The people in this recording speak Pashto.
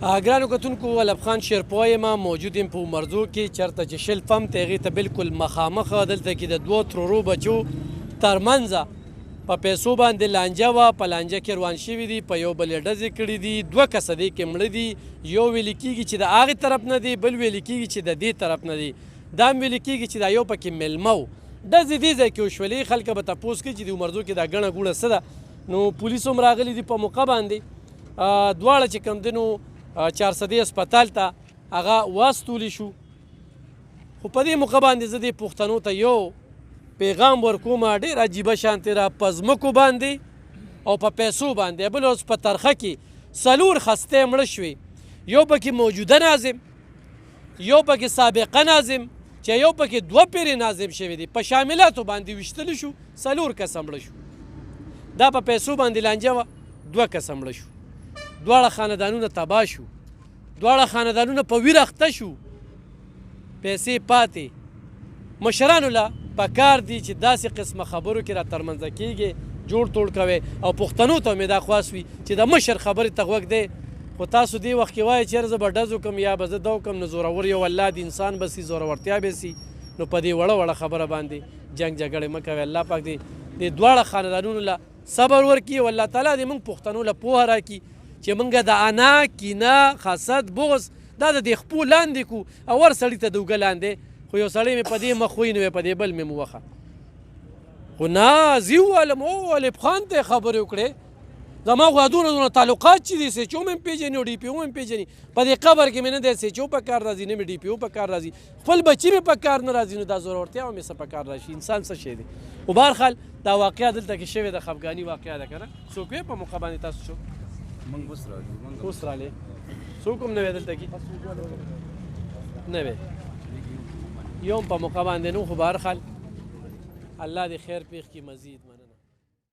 ګرانو کتونکو ولب خان شیرپوه یم موجود یم په مرزو کې چېرته چې شل پمپ دی هغې ته بلکل مخامخ دلته کې د دوو ترورو بچو ترمنځه په پیسو باندې لانجه وه په لانجه کې روان شوي دي په یو بل یې ډزې کړي دي دوه کسه دې کې مړه دي یو ویلې کېږي چې د هغې طرف نه دی بل ویلې کېږي چې د دې طرف نه دی دا هم ویلې کېږي چې دا یو پکې میلمه و ډزې دې ځای کې وشولې خلکه به تپوس کوي چې د مرزو کې دا ګڼه ګوڼه څه ده نو پولیس هم راغلي دي په موقع باندې دواړه چې کوم دی نو 400 اسپتال ته هغه واستولی شو خو په دې موقع باندې زه دې پښتنو ته یو پیغام ورکوم ډېر عجیبه شانتې را په ځمکو باندې او په پیسو باندې بل اوس په ترخه کې څلور خستې مړه شوې یو پکې موجوده ناظم یو پکې سابقه ناظم چې یو پکې دوه پیرې ناظم شوي دي په شاملاتو باندې ویشتلی شو څلور کسه مړه شو دا په پیسو باندې لانجه وه دوه کسه مړه شو دواړه خاندانونه تباه شو دواړه خاندانونه په ویر اخته شو پیسې پاتې مشرانو له پکار دي چې داسې قسمه خبرو کې را ترمنځه کېږي جوړ توړ کوئ او پښتنو ته مې دا خواست وي چې د مشر خبرې ته غوږ دی خو تاسو دې وخت کې وایئ چېرې زه به ډز وکړم یا به زه دا وکړم نو زورور یو الله د انسان به سي زورورتیا به سي نو په دې وړه وړه خبره باندې جنګ جګړې مه کوئ الله پاک دې دواړه خاندانونو له صبر ورکړي او الله تعالی دې موږ پښتنو له پوهه راکړي چې موږ د انا کینه حسد بغض دا د دې خپو لاندې کو او ور سړي ته د اوږه لاندې خو یو سړی مې په دې مخ ووي نو په دې بل مې موخه خو نه زه وویلم ولب خان ته یې خبرې وکړې زما خو دونه تعلقات چې دي سیچو مې هم پېژني او ډي پي او مې هم پېژني په دې قبر کې مې نه دی سیچو په کار راځي نه مې ډي پي او په کار راځي خپل بچي مې په کار نه راځي نو دا زورورتیا مې څه په کار راشي انسان څه شی دی خو بهرحال دا واقعه دلته کې شوې ده خفګاني واقعه ده که نه څوک وې په موقع باندې تاسو شو من اوس راځو اوس راغلی څوک هم نه وی دلته کې نه وی یو هم په موقع باندې نو خو بهرحال الله دې خیر پېښ کړي مزید